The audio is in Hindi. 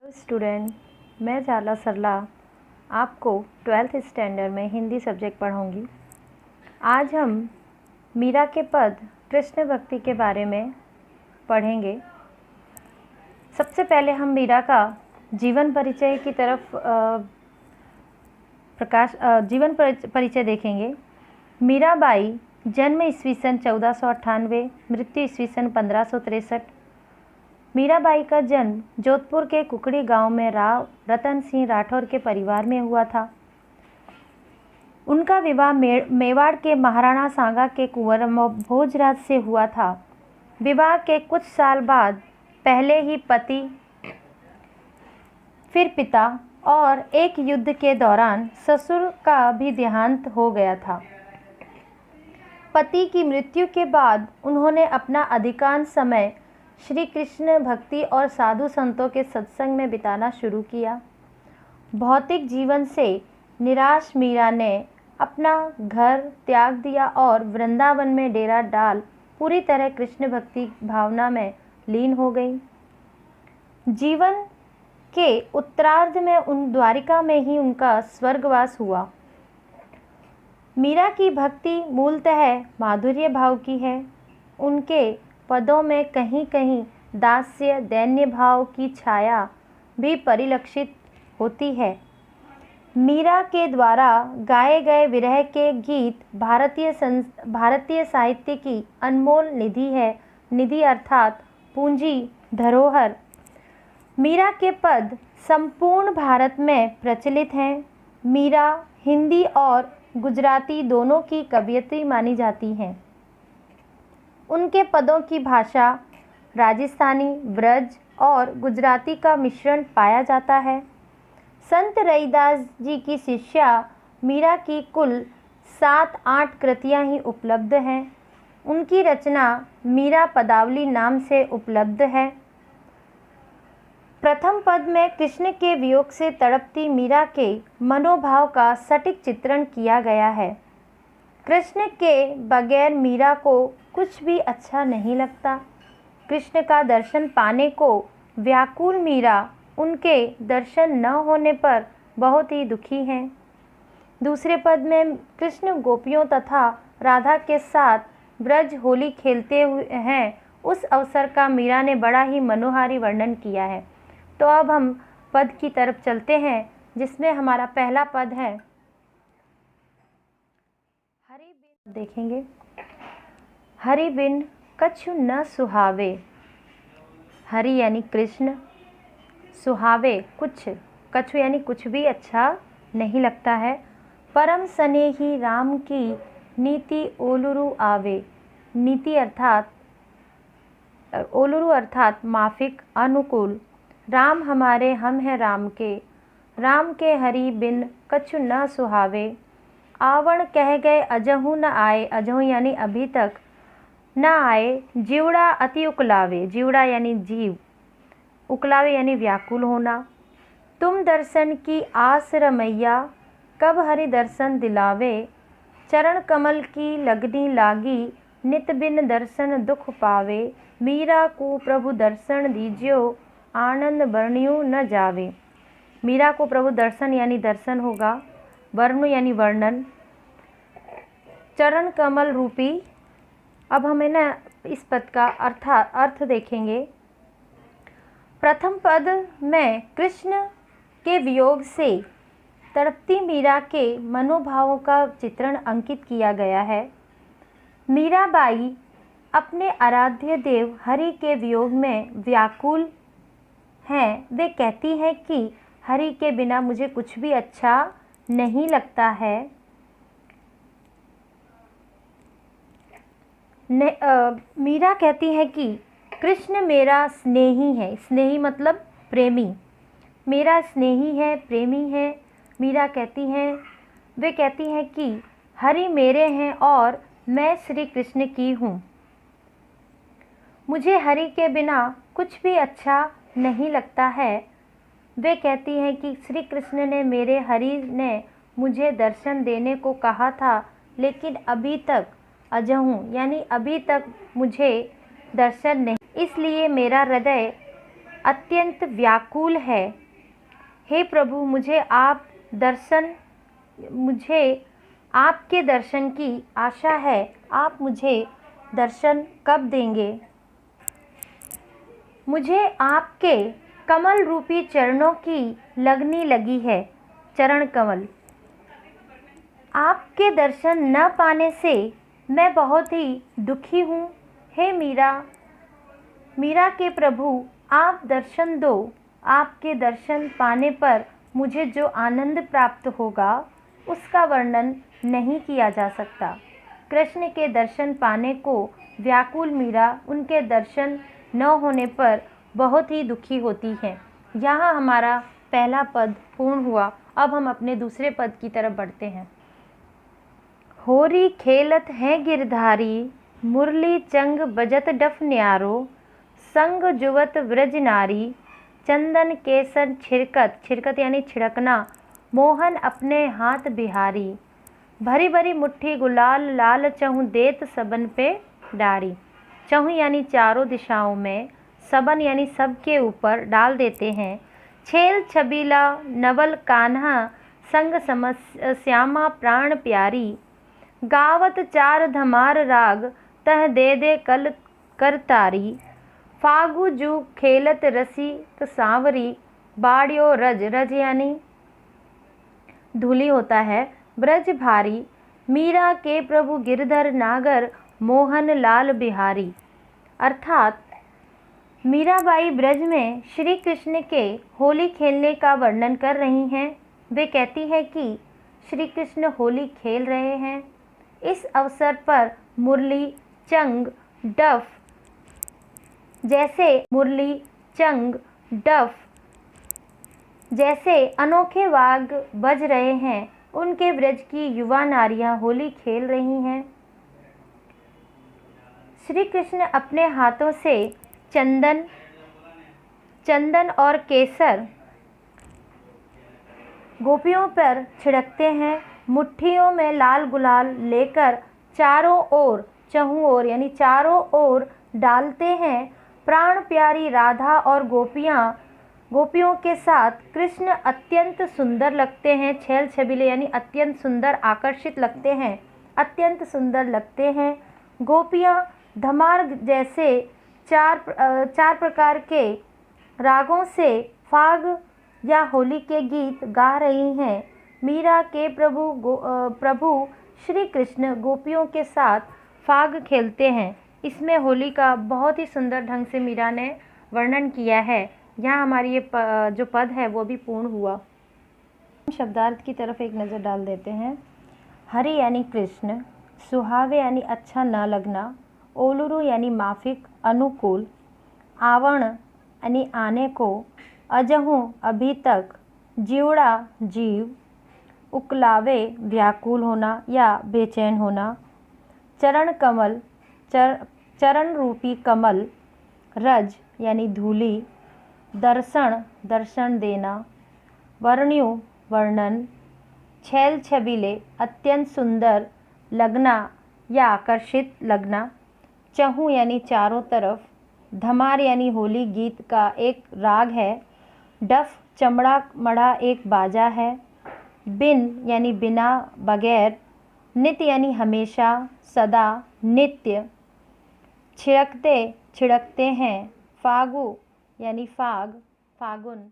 स्टूडेंट, मैं जाला सरला आपको 12th स्टैंडर्ड में हिंदी सब्जेक्ट पढ़ाऊँगी। आज हम मीरा के पद कृष्ण भक्ति के बारे में पढ़ेंगे। सबसे पहले हम मीरा का जीवन परिचय की तरफ जीवन परिचय देखेंगे। मीराबाई जन्म ईस्वीसन 1498, मृत्यु ईस्वीसन 1563। मीराबाई का जन्म जोधपुर के कुकड़ी गांव में राव रतन सिंह राठौर के परिवार में हुआ था। उनका विवाह मेवाड़ के महाराणा सांगा के कुंवर भोजराज से हुआ था। विवाह के कुछ साल बाद पहले ही पति, फिर पिता और एक युद्ध के दौरान ससुर का भी देहांत हो गया था। पति की मृत्यु के बाद उन्होंने अपना अधिकांश समय श्री कृष्ण भक्ति और साधु संतों के सत्संग में बिताना शुरू किया। भौतिक जीवन से निराश मीरा ने अपना घर त्याग दिया और वृंदावन में डेरा डाल पूरी तरह कृष्ण भक्ति भावना में लीन हो गई। जीवन के उत्तरार्ध में द्वारिका में ही उनका स्वर्गवास हुआ। मीरा की भक्ति मूलतः माधुर्य भाव की है। उनके पदों में कहीं कहीं दास्य दैन्य भाव की छाया भी परिलक्षित होती है। मीरा के द्वारा गाए गए विरह के गीत भारतीय साहित्य की अनमोल निधि है। निधि अर्थात पूंजी, धरोहर। मीरा के पद संपूर्ण भारत में प्रचलित हैं। मीरा हिंदी और गुजराती दोनों की कवयित्री मानी जाती हैं। उनके पदों की भाषा राजस्थानी, ब्रज और गुजराती का मिश्रण पाया जाता है। संत रईदास जी की शिष्या मीरा की कुल 7-8 कृतियाँ ही उपलब्ध हैं। उनकी रचना मीरा पदावली नाम से उपलब्ध है। प्रथम पद में कृष्ण के वियोग से तड़पती मीरा के मनोभाव का सटीक चित्रण किया गया है। कृष्ण के बगैर मीरा को कुछ भी अच्छा नहीं लगता। कृष्ण का दर्शन पाने को व्याकुल मीरा उनके दर्शन न होने पर बहुत ही दुखी हैं। दूसरे पद में कृष्ण गोपियों तथा राधा के साथ ब्रज होली खेलते हुए हैं। उस अवसर का मीरा ने बड़ा ही मनोहारी वर्णन किया है। तो अब हम पद की तरफ चलते हैं, जिसमें हमारा पहला पद है हरि बिन। देखेंगे, हरि बिन कछु न सुहावे। हरि यानी कृष्ण, सुहावे कुछ, कछु यानी कुछ भी अच्छा नहीं लगता है। परम स्नेही राम की नीति ओलुरु आवे। नीति अर्थात ओलुरु अर्थात माफिक, अनुकूल। राम हमारे, हम हैं राम के। राम के हरि बिन कछु न सुहावे। आवण कह गए अजहू न आए। अजहू यानी अभी तक न आए। जीवड़ा अति उकलावे। जीवड़ा यानी जीव, उकलावे यानी व्याकुल होना। तुम दर्शन की आस रमैया, कब हरि दर्शन दिलावे। चरण कमल की लगनी लागी, नित बिन दर्शन दुख पावे। मीरा को प्रभु दर्शन दीजियो, आनंद वर्ण्यु न जावे। मीरा को प्रभु दर्शन यानी दर्शन होगा। वर्ण्य यानी वर्णन। चरण कमल रूपी। अब हमें ना इस पद का अर्थ देखेंगे। प्रथम पद में कृष्ण के वियोग से तड़पती मीरा के मनोभावों का चित्रण अंकित किया गया है। मीराबाई अपने आराध्य देव हरि के वियोग में व्याकुल हैं। वे कहती हैं कि हरि के बिना मुझे कुछ भी अच्छा नहीं लगता है। मीरा कहती है कि कृष्ण मेरा स्नेही है। स्नेही मतलब प्रेमी। मेरा स्नेही है, प्रेमी है। मीरा कहती हैं, वे कहती हैं कि हरि मेरे हैं और मैं श्री कृष्ण की हूँ। मुझे हरि के बिना कुछ भी अच्छा नहीं लगता है। वे कहती हैं कि श्री कृष्ण ने, मेरे हरि ने मुझे दर्शन देने को कहा था, लेकिन अभी तक अजहूँ यानी अभी तक मुझे दर्शन नहीं, इसलिए मेरा हृदय अत्यंत व्याकुल है। हे प्रभु, मुझे आपके दर्शन की आशा है। आप मुझे दर्शन कब देंगे? मुझे आपके कमल रूपी चरणों की लगनी लगी है। चरण कमल। आपके दर्शन न पाने से मैं बहुत ही दुखी हूँ। हे मीरा के प्रभु, आप दर्शन दो। आपके दर्शन पाने पर मुझे जो आनंद प्राप्त होगा उसका वर्णन नहीं किया जा सकता। कृष्ण के दर्शन पाने को व्याकुल मीरा उनके दर्शन न होने पर बहुत ही दुखी होती है। यहाँ हमारा पहला पद पूर्ण हुआ। अब हम अपने दूसरे पद की तरफ बढ़ते हैं। होरी खेलत है गिरधारी, मुरली चंग बजत डफ न्यारो, संग जुवत व्रज नारी, चंदन केसन छिड़कत, छिड़कत यानी छिड़कना, मोहन अपने हाथ बिहारी, भरी भरी मुट्ठी गुलाल लाल, चहु देत सबन पे डारी। चहु यानी चारों दिशाओं में, सबन यानी सबके ऊपर डाल देते हैं। छेल छबीला नवल कान्हा, संग श्यामा प्राण प्यारी, गावत चार धमार राग, तह दे दे कल करतारी, फागु जू खेलत रसिक सांवरी, बाड़ियो रज, रज यानी धूली होता है, ब्रज भारी, मीरा के प्रभु गिरधर नागर, मोहन लाल बिहारी। अर्थात मीराबाई ब्रज में श्री कृष्ण के होली खेलने का वर्णन कर रही हैं। वे कहती है कि श्री कृष्ण होली खेल रहे हैं। इस अवसर पर मुरली चंग डफ जैसे अनोखे वाग बज रहे हैं। उनके ब्रज की युवा नारियां होली खेल रही हैं। श्री कृष्ण अपने हाथों से चंदन और केसर गोपियों पर छिड़कते हैं। मुट्ठियों में लाल गुलाल लेकर चहुं ओर यानी चारों ओर डालते हैं। प्राण प्यारी राधा और गोपियों के साथ कृष्ण अत्यंत सुंदर लगते हैं। छेल छबीले यानी अत्यंत सुंदर, आकर्षित लगते हैं, अत्यंत सुंदर लगते हैं। गोपियाँ धमार जैसे चार प्रकार के रागों से फाग या होली के गीत गा रही हैं। मीरा के प्रभु श्री कृष्ण गोपियों के साथ फाग खेलते हैं। इसमें होली का बहुत ही सुंदर ढंग से मीरा ने वर्णन किया है। यहाँ हमारी ये जो पद है वो भी पूर्ण हुआ। शब्दार्थ की तरफ एक नज़र डाल देते हैं। हरि यानी कृष्ण, सुहावे यानी अच्छा न लगना, ओलुरु यानी माफिक, अनुकूल, आवण यानी आने को, अजहू अभी तक, जीवड़ा जीव, उकलावे व्याकुल होना या बेचैन होना, चरण कमल चरण रूपी कमल, रज यानी धूली, दर्शन देना, वर्ण्यु वर्णन, छैल छबीले अत्यंत सुंदर, लगना या आकर्षित लगना, चहु यानी चारों तरफ, धमार यानी होली गीत का एक राग है, डफ चमड़ा मड़ा एक बाजा है, बिन यानी बिना बगैर, नित्य यानी हमेशा सदा नित्य, छिड़कते हैं, फागु यानी फाग फागुन।